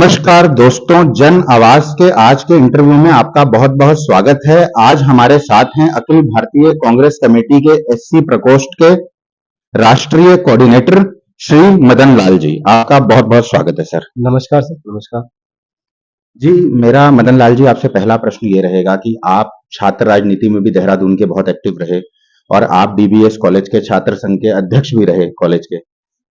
नमस्कार दोस्तों, जन आवाज के आज के इंटरव्यू में आपका बहुत बहुत स्वागत है। आज हमारे साथ हैं अखिल भारतीय कांग्रेस कमेटी के एससी प्रकोष्ठ के राष्ट्रीय कोऑर्डिनेटर श्री मदन लाल जी। आपका बहुत बहुत स्वागत है सर। नमस्कार सर। नमस्कार जी, मेरा मदन लाल जी आपसे पहला प्रश्न ये रहेगा कि आप छात्र राजनीति में भी देहरादून के बहुत एक्टिव रहे और आप बीबीएस कॉलेज के छात्र संघ के अध्यक्ष भी रहे कॉलेज के।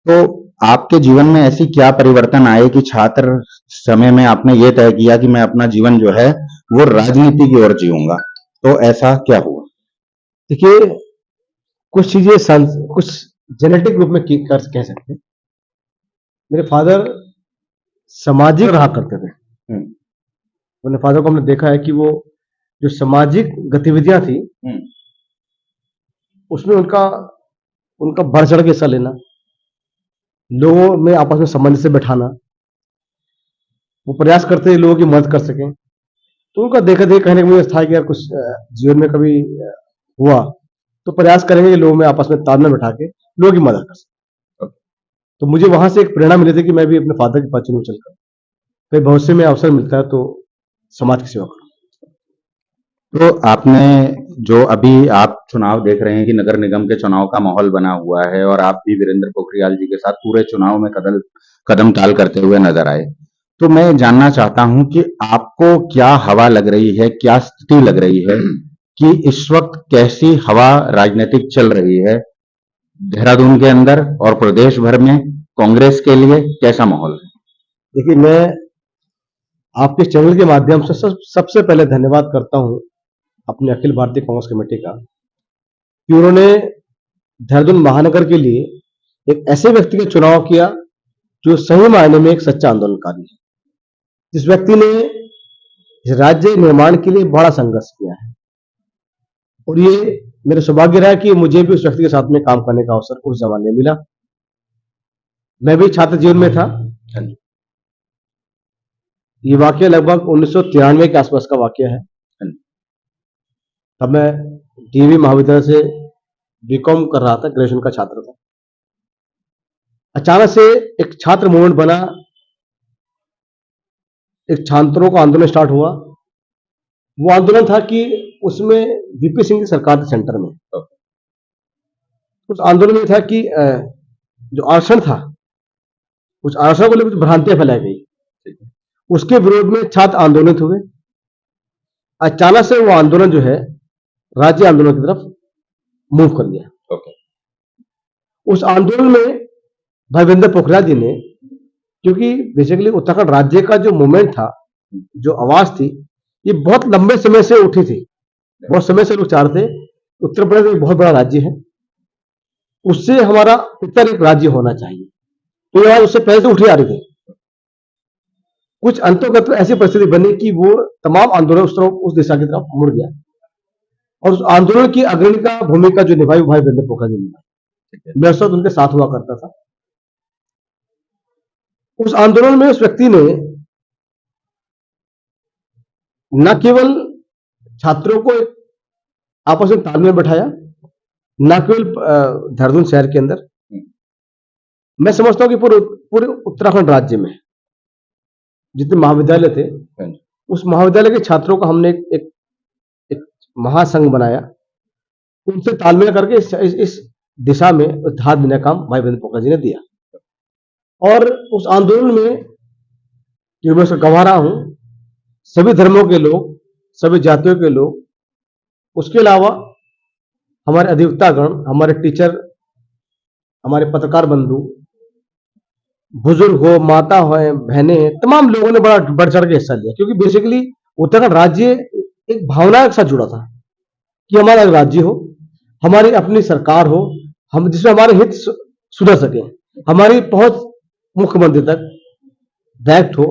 तो आपके जीवन में ऐसी क्या परिवर्तन आए कि छात्र समय में आपने ये तय किया कि मैं अपना जीवन जो है वो राजनीति की ओर जीऊंगा? तो ऐसा क्या हुआ? देखिए, कुछ चीजें कुछ जेनेटिक रूप में कह सकते हैं। मेरे फादर सामाजिक रहा करते थे। अपने फादर को हमने देखा है कि वो जो सामाजिक गतिविधियां थी उसमें उनका उनका बढ़ चढ़ के हिस्सा लेना, लोगों में आपस में संबंध से बैठाना, वो प्रयास करते थे लोगों की मदद कर सकें। तो उनका देखा देख कहने का मुझे था कि यार कुछ जीवन में कभी हुआ तो प्रयास करेंगे कि लोगों में आपस में तालमेल बैठा के लोगों की मदद कर सकें। तो मुझे वहां से एक प्रेरणा मिली थी कि मैं भी अपने फादर के पक्ष में चलकर कहीं भविष्य में अवसर मिलता है तो समाज की सेवा करूं। तो आपने जो अभी आप चुनाव देख रहे हैं कि नगर निगम के चुनाव का माहौल बना हुआ है और आप भी वीरेंद्र पोखरियाल जी के साथ पूरे चुनाव में कदम ताल करते हुए नजर आए। तो मैं जानना चाहता हूं कि आपको क्या हवा लग रही है, क्या स्थिति लग रही है कि इस वक्त कैसी हवा राजनीतिक चल रही है देहरादून के अंदर और प्रदेश भर में? कांग्रेस के लिए कैसा माहौल है? देखिए, मैं आपके चैनल के माध्यम से सबसे पहले धन्यवाद करता हूं अपने अखिल भारतीय कांग्रेस कमेटी का कि उन्होंने देहरादून महानगर के लिए एक ऐसे व्यक्ति का चुनाव किया जो सही मायने में एक सच्चा आंदोलनकारी है, जिस व्यक्ति ने इस राज्य निर्माण के लिए बड़ा संघर्ष किया है। और ये मेरा सौभाग्य रहा कि मुझे भी उस व्यक्ति के साथ में काम करने का अवसर उस जमाने में मिला। मैं भी छात्र जीवन में था। ये वाकया लगभग 1993 के आसपास का वाकया है। तब मैं डीवी महाविद्यालय से बीकॉम कर रहा था, ग्रेजुएशन का छात्र था। अचानक से एक छात्र मूवमेंट बना, एक छात्रों का आंदोलन स्टार्ट हुआ। वो आंदोलन था कि उसमें वीपी सिंह की सरकार थी सेंटर में। उस आंदोलन में था कि जो आरक्षण था, उस आरक्षण को लेकर कुछ भ्रांतियां फैलाई गई, उसके विरोध में छात्र आंदोलित हुए। अचानक से वो आंदोलन जो है राज्य आंदोलन की तरफ मूव कर गया। उस आंदोलन में भाई वीरेंद्र पोखरियाल जी ने, क्योंकि बेसिकली उत्तराखंड राज्य का जो मूवमेंट था, जो आवाज थी, ये बहुत लंबे समय से उठी थी। बहुत समय से लोग चाह रहे थे उत्तर प्रदेश एक बहुत बड़ा राज्य है, उससे हमारा उत्तर एक राज्य होना चाहिए। तो ये उससे पहले से उठी आ रही थी। कुछ अंतोगत ऐसी परिस्थिति बनी कि वो तमाम आंदोलन उस दिशा की तरफ मुड़ गया और उस आंदोलन की अग्रणी का भूमिका जो निभाई भाई वीरेंद्र पोखरियाल जी ने, मैं उस वक्त उनके साथ हुआ करता था। उस आंदोलन में उस व्यक्ति ने न केवल छात्रों को आपस में तालमेल बैठाया, न केवल देहरादून शहर के अंदर, मैं समझता हूं कि पूरे उत्तराखंड राज्य में जितने महाविद्यालय थे, उस महाविद्यालय के छात्रों का हमने एक महासंघ बनाया। उनसे तालमेल करके इस दिशा में धार देने का काम भाई वीरेंद्र पोखरियाल जी ने दिया। और उस आंदोलन में जो मैं उसका गवाह रहा हूं, सभी धर्मों के लोग, सभी जातियों के लोग, उसके अलावा हमारे अधिवक्तागण, हमारे टीचर, हमारे पत्रकार बंधु, बुजुर्ग हो, माता हो, बहनें, तमाम लोगों ने बड़ा बढ़ चढ़ के हिस्सा लिया। क्योंकि बेसिकली उत्तराखंड राज्य एक भावना के साथ जुड़ा था कि हमारा राज्य हो, हमारी अपनी सरकार हो, हम जिसमें हमारे हित सुधर सके, हमारी पहुंच मुख्यमंत्री तक डायरेक्ट हो,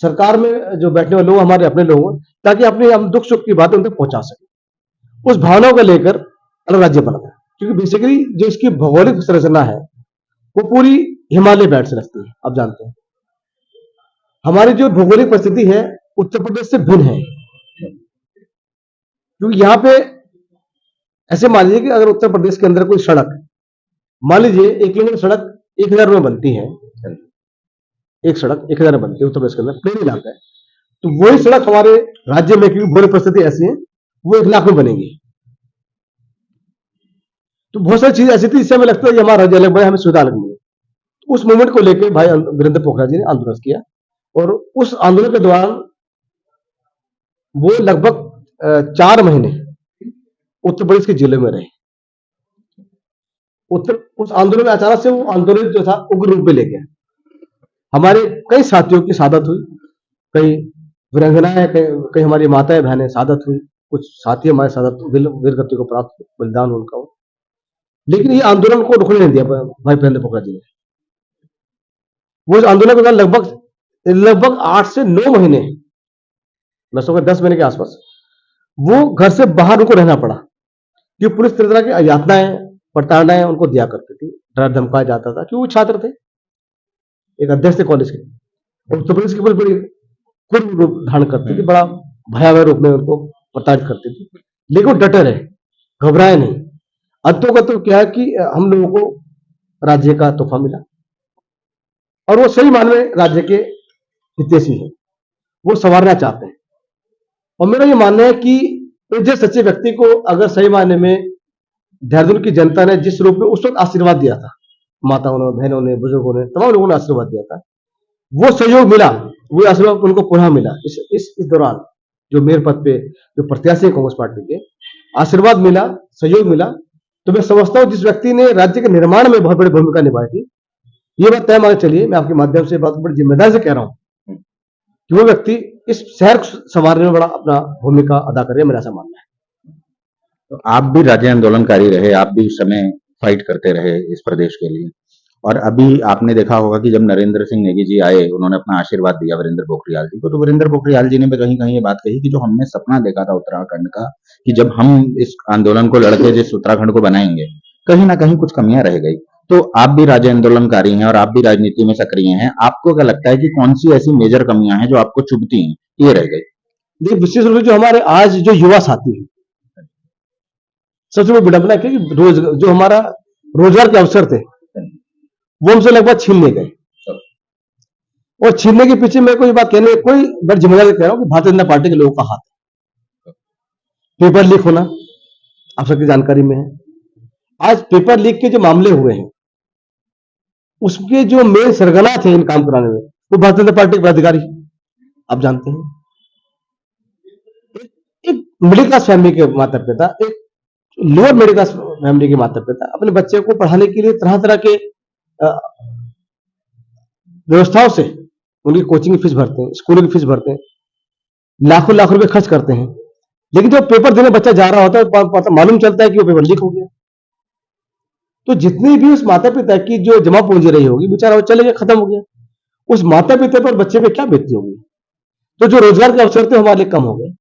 सरकार में जो बैठने वाले लोग हमारे अपने लोग हो, ताकि अपने हम दुख सुख की बातें उन तक पहुंचा सके। उस भावना को लेकर अलग राज्य बना था। क्योंकि बेसिकली जो इसकी भौगोलिक संरचना है वो पूरी हिमालय बेल्ट से लगती है। आप जानते हैं हमारी जो भौगोलिक परिस्थिति है उत्तर प्रदेश से भिन्न है। क्योंकि यहां पे ऐसे मान लीजिए कि अगर उत्तर प्रदेश के अंदर कोई सड़क, मान लीजिए 1 किलोमीटर सड़क 1000 में बनती है, एक सड़क 1,000 में बनती है उत्तर प्रदेश के अंदर, प्लेन इलाका है। तो वही सड़क हमारे राज्य में, क्योंकि भौगोलिक परिस्थिति ऐसी है, वो 1 लाख में बनेगी। तो बहुत सारी चीजें ऐसी थी जिससे हमें लगता है कि हमारा राज्य अलग बने, हमें सुविधा अलग मिले। तो उस मूवमेंट को लेकर भाई वीरेंद्र पोखरियाल जी ने आंदोलन किया, और उस आंदोलन के दौरान वो लगभग 4 महीने उत्तर प्रदेश के जिले में रहे। उस आंदोलन में अचानक से वो आंदोलन जो था उग्र रूप में ले गया। हमारे कई साथियों की शहादत हुई, कई वीरांगनाएं, कई हमारी माताएं बहनें शहादत हुई, कुछ साथी हमारे शहादत वीर गति को प्राप्त बलिदान उनका हो। लेकिन ये आंदोलन को रुकने नहीं दिया भाई वीरेंद्र पोखरियाल जी ने। वो इस आंदोलन के दौरान लगभग 8 से 9 महीने, मैं समझ 10 महीने के आसपास, वो घर से बाहर उनको रहना पड़ा, क्योंकि पुलिस तरह की यातनाएं, प्रताड़नाएं उनको दिया करती थी, डर धमकाया जाता था, क्योंकि वो छात्र थे, एक अध्यक्ष थे कॉलेज के, उत्तर प्रदेश की पुलिस बड़ी क्रूर रूप धारण करती थी, बड़ा भयावह रूप में उनको प्रताड़ित करती थी। लेकिन वो डटे रहे, घबराए नहीं। अंतों का तो क्या है कि हम लोगों को राज्य का तोहफा मिला, और वो सही मायने में राज्य के हितैषी हैं, वो संवारना चाहते हैं। और मेरा ये मानना है कि एक सच्चे व्यक्ति को अगर सही मायने में देहरादून की जनता ने जिस रूप में उस वक्त आशीर्वाद दिया था, माताओं ने, बहनों ने, बुजुर्गों ने, तमाम लोगों ने आशीर्वाद दिया था, वो सहयोग मिला, वो आशीर्वाद उनको पुनः मिला इस दौरान। जो मेयर पद पे जो प्रत्याशी है कांग्रेस पार्टी के, आशीर्वाद मिला, सहयोग मिला। तो मैं समझता हूं जिस व्यक्ति ने राज्य के निर्माण में बहुत बड़ी भूमिका निभाई थी, ये बात तय मान चलिए, मैं आपके माध्यम से बात बड़ी जिम्मेदारी से कह रहा हूं कि वो व्यक्ति इस शहर को संवारने में बड़ा अपना भूमिका अदा कर रहे हैं, मेरा ऐसा मानना है। तो आप भी राज्य आंदोलनकारी रहे, आप भी उस समय फाइट करते रहे इस प्रदेश के लिए, और अभी आपने देखा होगा कि जब नरेंद्र सिंह नेगी जी आए, उन्होंने अपना आशीर्वाद दिया वीरेंद्र पोखरियाल जी को, तो वीरेंद्र पोखरियाल जी ने भी कहीं कहीं ये बात कही कि जो हमने सपना देखा था उत्तराखंड का, कि जब हम इस आंदोलन को लड़के जिस उत्तराखंड को बनाएंगे, कहीं ना कहीं कुछ कमियां रह गई। तो आप भी राज्य आंदोलनकारी हैं और आप भी राजनीति में सक्रिय हैं, आपको क्या लगता है कि कौन सी ऐसी मेजर कमियां हैं जो आपको चुभती हैं, ये रह गई? देखिए, विशेष रूप से जो हमारे आज जो युवा साथी हैं, सबसे बड़ी विडंबना है कि जो हमारा रोजगार के अवसर थे, वो हमसे लगभग छीन लिए गए। और छीनने के पीछे मैं कोई बात कहने, कोई बड़ी जिम्मेदारी कह रहा हूं कि भारतीय जनता पार्टी के लोगों का हाथ है। पेपर लीक होना आप सबकी जानकारी में है। आज पेपर लीक के जो मामले हुए हैं, उसके जो मेन सरगना थे इन काम कराने में, वो भारतीय जनता पार्टी के पदाधिकारी, आप जानते हैं। एक मिडिल क्लास फैमिली के माता पिता, एक लोअर मिडिल क्लास फैमिली के माता पिता अपने बच्चे को पढ़ाने के लिए तरह तरह के व्यवस्थाओं से उनकी कोचिंग की फीस भरते हैं, स्कूलों की फीस भरते हैं, लाखों लाख रुपए खर्च करते हैं। लेकिन जब पेपर देने बच्चा जा रहा होता है, पता मालूम चलता है कि वो पेपर लीक हो गया। तो जितनी भी उस माता पिता की जो जमा पूंजी रही होगी, बेचारा वो चले गया, खत्म हो गया। उस माता पिता पर बच्चे पे क्या बीतती होगी। तो जो रोजगार के अवसर थे हमारे लिए कम हो गए।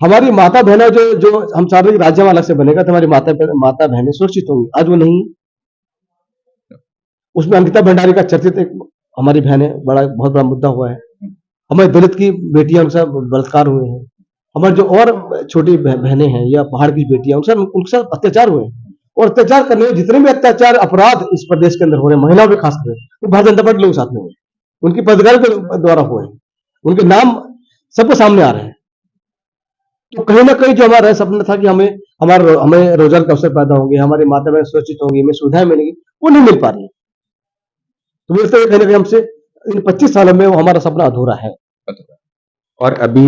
हमारी माता बहनें जो हम चाह रहे हैं राज्य में अलग से बनेगा, तो हमारी माता बहनें सुरक्षित होंगी, आज वो नहीं। उसमें अंकिता भंडारी का चर्चित एक हमारी बहनें बहुत बड़ा मुद्दा हुआ है। हमारे दलित की बेटियां, उनसे बलात्कार हुए हैं। हमारे जो और छोटी बहनें हैं या पहाड़ की बेटियां, उनके साथ अत्याचार हुए हैं। और अत्याचार करने में जितने भी अत्याचार अपराध इस प्रदेश के अंदर हो रहे हैं, महिलाओं पे खास कर, वो भारतीय जनता पार्टी लोगों के साथ में हुए, उनकी पदाधिकारी के द्वारा हुए हैं, उनके नाम सबके सामने आ रहे हैं। तो कहीं ना कहीं जो हमारा सपना था कि हमें रोजगार के अवसर पैदा होंगे, हमारी माता बहन सुरक्षित होंगी, हमें सुविधाएं मिलेंगी, वो नहीं मिल पा रही है। तो मुझे लगता है कहीं ना कहीं हमसे इन 25 सालों में वो हमारा सपना अधूरा है। और अभी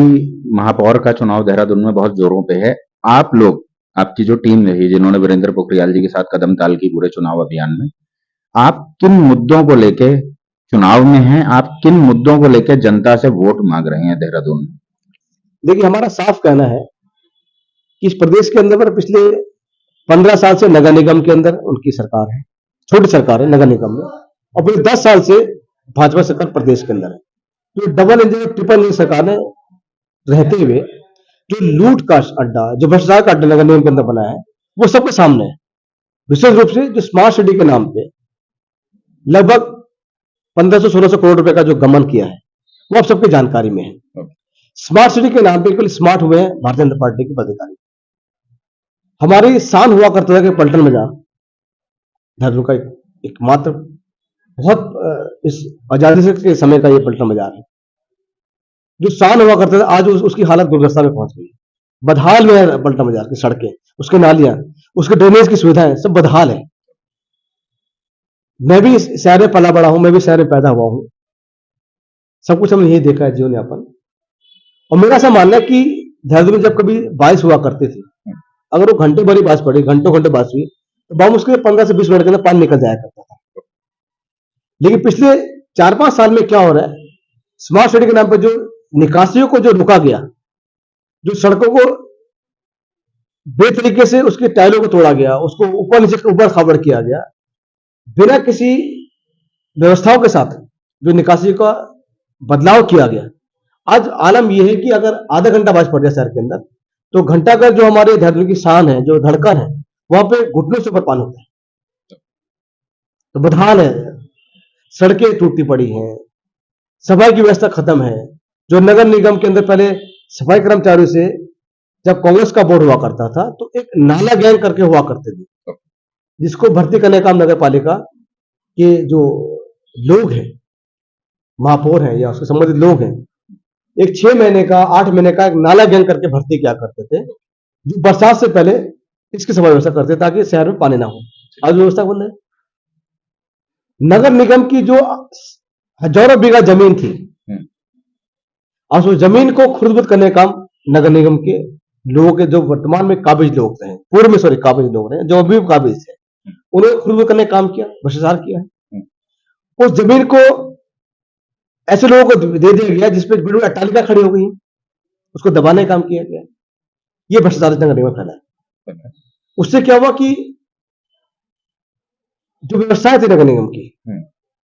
महापौर का चुनाव देहरादून में बहुत जोरों पे है। आप लोग, आपकी जो टीम रही जिन्होंने वीरेंद्र पोखरियाल जी के साथ कदम ताल की पूरे चुनाव अभियान में, आप किन मुद्दों को लेके चुनाव में हैं? आप किन मुद्दों को लेकर जनता से वोट मांग रहे हैं देहरादून में? देखिए, हमारा साफ कहना है कि इस प्रदेश के अंदर पिछले 15 साल से नगर निगम के अंदर उनकी सरकार है, छोटी सरकार है नगर निगम में, और पूरे 10 साल से भाजपा सरकार प्रदेश के अंदर है। तो डबल इंजन और ट्रिपल इंजन सरकार ने रहते हुए जो लूट का अड्डा, जो भ्रष्टाचार का अड्डा नगर निगम के अंदर बनाया है, वो सबके सामने है। विशेष रूप से जो स्मार्ट सिटी के नाम पे लगभग 1500-1600 करोड़ रुपए का जो गमन किया है, वो आप सबकी जानकारी में है। स्मार्ट सिटी के नाम पे बिल्कुल स्मार्ट हुए हैं भारतीय जनता पार्टी के पदाधिकारी। हमारी शान हुआ करता था कि पलटन में जा देहरादून का एकमात्र बहुत इस आजादी से के समय का ये पलटन बाजार है। जो शान हुआ करता था आज उसकी हालत दुर्दशा में पहुंच गई। बदहाल में है पलटन बाजार की सड़कें, उसके नालियां, उसके ड्रेनेज की सुविधाएं सब बदहाल है। मैं भी इस शहर में पला बड़ा हूं, मैं भी शहर में पैदा हुआ हूं, सब कुछ हमने यही देखा है जीवन यापन। और मेरा ऐसा मानना है कि देहरादून में जब कभी बारिश हुआ करती थी, अगर वो घंटे भरी बारिश पड़ी, घंटों घंटे बारिश हुई, तो बहुत मुश्किल 15 से 20 मिनट के अंदर पानी निकल जाया करता था। लेकिन पिछले 4-5 साल में क्या हो रहा है, स्मार्ट सिटी के नाम पर जो निकासियों को जो रोका गया, जो सड़कों को बेतरीके से उसके टायरों को तोड़ा गया, उसको ऊपर नीचे ऊपर खाबड़ किया गया, बिना किसी व्यवस्थाओं के साथ जो निकासी का बदलाव किया गया। आज आलम यह है कि अगर आधा घंटा बारिश पड़ जाए शहर के अंदर, तो घंटाघर जो हमारे देहरादून की शान है, जो धड़कन है, वहां पे घुटनों से ऊपर पानी होता है। तो बदहाल है, सड़कें टूटी पड़ी हैं, सफाई की व्यवस्था खत्म है। जो नगर निगम के अंदर पहले सफाई कर्मचारियों से जब कांग्रेस का बोर्ड हुआ करता था, तो एक नाला गैंग करके हुआ करते थे, जिसको भर्ती करने का नगर पालिका के जो लोग हैं, महापौर हैं या उसके संबंधित लोग हैं, एक 6 महीने का 8 महीने का एक नाला गैंग करके भर्ती किया करते थे, जो बरसात से पहले इसकी सफाई व्यवस्था करते थे ताकि शहर में पानी ना हो। आज व्यवस्था बंद है। नगर निगम की जो हजारों बीघा जमीन थी, आज उस जमीन को खुर्द-बुर्द करने का काम नगर निगम के लोगों के जो वर्तमान में काबिज लोग हैं, पूर्व में सॉरी काबिज लोग हैं, जो अभी भी काबिज थे, उन्होंने खुर्द-बुर्द करने का काम किया, भ्रष्टाचार किया है। उस जमीन को ऐसे लोगों को दे दिया गया जिसपे बड़ी-बड़ी अट्टालिका खड़ी हो गई, उसको दबाने का काम किया गया। ये भ्रष्टाचार नगर निगम में फैला है। उससे क्या हुआ कि जो व्यवस्थाएं थी नगर निगम की,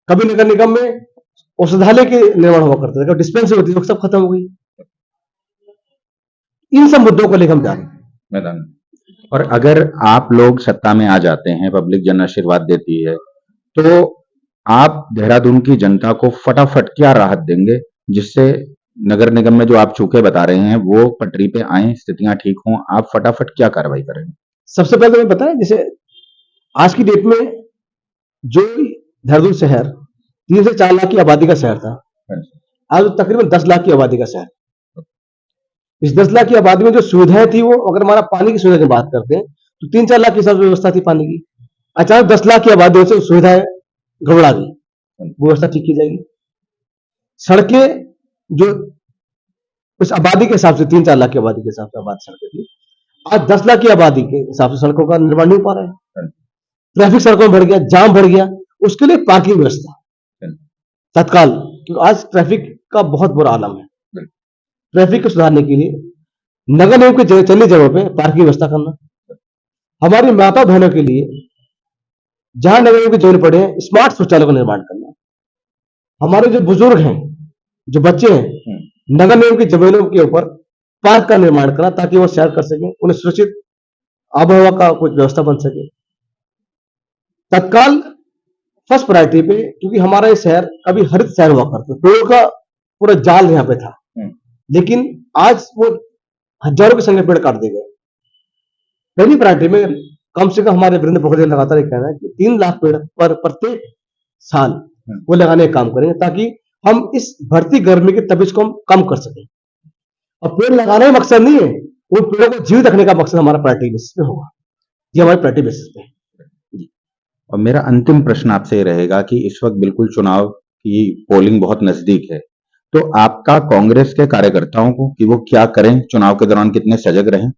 कभी नगर निगम में औषधालय के निर्माण हुआ करते थे, कभी डिस्पेंसरी होती थी, सब खत्म हो गई। इन सब मुद्दों को लेकर हम जा रहे हैं मैदान में। और अगर आप लोग सत्ता में आ जाते हैं, पब्लिक जन आशीर्वाद देती है, तो आप देहरादून की जनता को फटाफट क्या राहत देंगे, जिससे नगर निगम में जो आप चूके बता रहे हैं वो पटरी पे आए, स्थितियां ठीक हों? आप फटाफट क्या कार्रवाई करेंगे? सबसे पहले तो मैं बताएं, जैसे आज की डेट में जो देहरादून शहर 3 से 4 लाख की आबादी का शहर था, आज वो तकरीबन 10 लाख की आबादी का शहर। इस 10 लाख की आबादी में जो सुविधाएं थी, वो अगर हमारा पानी की सुविधा की बात करते हैं, तो 3-4 लाख की सब व्यवस्था थी पानी की। अचानक 10 लाख की आबादी से सुविधाएं गड़बड़ा गई, व्यवस्था ठीक की जाएगी। सड़कें जो उस आबादी के हिसाब से 3-4 लाख की आबादी के हिसाब से आबादी सड़कें थी, आज 10 लाख की आबादी के हिसाब से सड़कों का निर्माण नहीं हो पा रहा है। ट्रैफिक सड़कों में बढ़ गया, जाम बढ़ गया, उसके लिए पार्किंग व्यवस्था तत्काल, क्योंकि आज ट्रैफिक का बहुत बुरा आलम है। ट्रैफिक को सुधारने के लिए नगर निगम की चलनी जगहों पे पार्किंग व्यवस्था करना, हमारी माता बहनों के लिए जहां नगर निगम की जमीन पड़े हैं स्मार्ट शौचालय का निर्माण करना, हमारे जो बुजुर्ग हैं, जो बच्चे हैं, नगर निगम की जमीनों के ऊपर पार्क का निर्माण करना ताकि वो सैर कर सकें, उन्हें सुरक्षित आबोहवा का कुछ व्यवस्था बन सके तत्काल फर्स्ट प्रायोरिटी पे। क्योंकि हमारा ये शहर कभी हरित शहर हुआ करता, पेड़ों का पूरा जाल यहाँ पे था, लेकिन आज वो हजारों की संख्या पेड़ काट दिए गए। पहली प्रायोरिटी में कम से कम हमारे वीरेंद्र पोखरियाल लगातार ये कहना है कि 3 लाख पेड़ पर प्रत्येक साल वो लगाने का काम करेंगे, ताकि हम इस बढ़ती गर्मी की तपिश को हम कम कर सकें। और पेड़ लगाना ही मकसद नहीं है, वो पेड़ों को जीवित रखने का मकसद हमारा प्रायोरिटी बेसिस पे होगा। ये हमारी प्रायोरिटी बेसिस पे है। और मेरा अंतिम प्रश्न आपसे ये रहेगा कि इस वक्त बिल्कुल चुनाव की पोलिंग बहुत नजदीक है, तो आपका कांग्रेस के कार्यकर्ताओं को कि वो क्या करें, चुनाव के दौरान कितने सजग रहें,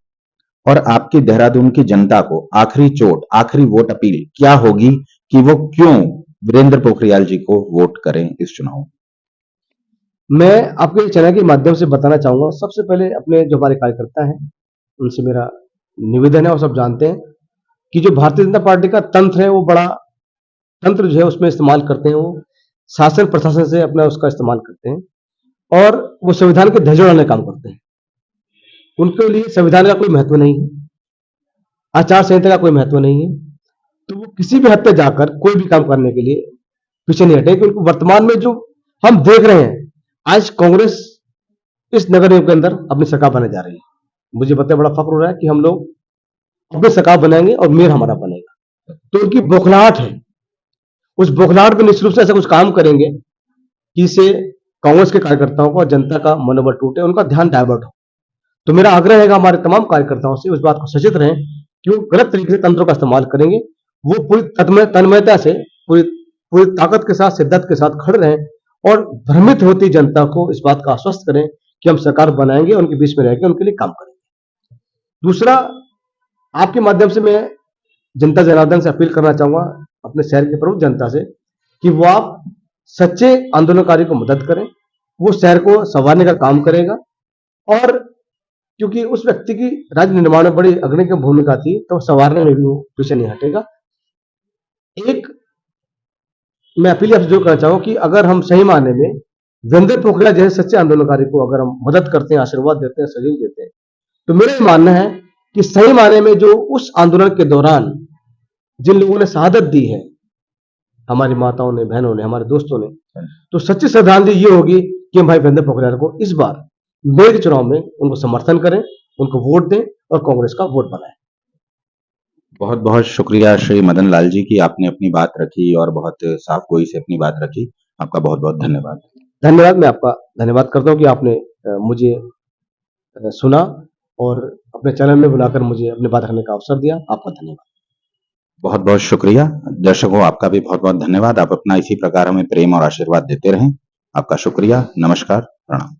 और आपकी देहरादून की जनता को आखिरी चोट, आखिरी वोट अपील क्या होगी कि वो क्यों वीरेंद्र पोखरियाल जी को वोट करें इस चुनाव में? मैं आपके चैनल के माध्यम से बताना चाहूंगा, सबसे पहले अपने जो हमारे कार्यकर्ता हैं उनसे मेरा निवेदन है, और सब जानते हैं कि जो भारतीय जनता पार्टी का तंत्र है, वो बड़ा तंत्र जो है उसमें इस्तेमाल करते हैं, वो शासन प्रशासन से अपना उसका इस्तेमाल करते हैं, और वो संविधान के ध्वज उड़ाने का काम करते हैं। उनके लिए संविधान का कोई महत्व नहीं है, आचार संहिता का कोई महत्व नहीं है, तो वो किसी भी हद तक जाकर कोई भी काम करने के लिए पीछे नहीं हटे। क्योंकि वर्तमान में जो हम देख रहे हैं, आज कांग्रेस इस नगर निगम के अंदर अपनी सरकार बनाने जा रही है। मुझे बताया बड़ा फक्र हो रहा है कि हम लोग अपनी सरकार बनाएंगे और मेयर हमारा बनेगा। तो उनकी बौखलाहट है, उस बौखलाहट में निश्चित रूप से ऐसा कुछ काम करेंगे कि इससे कांग्रेस के कार्यकर्ताओं को और जनता का मनोबल टूटे, उनका ध्यान डाइवर्ट हो। तो मेरा आग्रह है हमारे तमाम कार्यकर्ताओं से उस बात को सचेत रहें कि वो गलत तरीके से तंत्रों का इस्तेमाल करेंगे। वो पूरी तन्मयता से, पूरी पूरी ताकत के साथ, शिद्दत के साथ खड़े रहें और भ्रमित होती जनता को इस बात का आश्वस्त करें कि हम सरकार बनाएंगे, उनके बीच में रहेंगे, उनके लिए काम करेंगे। दूसरा, आपके माध्यम से मैं जनता जनार्दन से अपील करना चाहूंगा, अपने शहर की प्रमुख जनता से, कि वो आप सच्चे आंदोलनकारी को मदद करें। वो शहर को संवारने का काम करेगा और क्योंकि उस व्यक्ति की राज्य निर्माण में बड़ी अग्रणी भूमिका थी, तो संवारने में भी वो पीछे नहीं हटेगा। एक मैं अपील आपसे जो करना चाहूंगा कि अगर हम सही मायने में वीरेंद्र पोखरियाल जैसे सच्चे आंदोलनकारी को अगर हम मदद करते हैं, आशीर्वाद देते हैं, सहयोग देते हैं, तो मेरा ये मानना है कि सही मायने में जो उस आंदोलन के दौरान जिन लोगों ने शहादत दी है, हमारी माताओं ने, बहनों ने, हमारे दोस्तों ने, तो सच्ची श्रद्धांजलि ये होगी कि हम भाई वीरेंद्र पोखरियाल को इस बार मेरे चुनाव में उनको समर्थन करें, उनको वोट दें और कांग्रेस का वोट बनाएं। बहुत बहुत शुक्रिया श्री मदन लाल जी की आपने अपनी बात रखी और बहुत साफ गोई से अपनी बात रखी। आपका बहुत बहुत धन्यवाद। धन्यवाद। मैं आपका धन्यवाद करता हूं कि आपने मुझे सुना और अपने चैनल में बुलाकर मुझे अपनी बात रखने का अवसर दिया। आपका धन्यवाद। बहुत बहुत शुक्रिया। दर्शकों, आपका भी बहुत बहुत धन्यवाद। आप अपना इसी प्रकार हमें प्रेम और आशीर्वाद देते रहें। आपका शुक्रिया। नमस्कार, प्रणाम।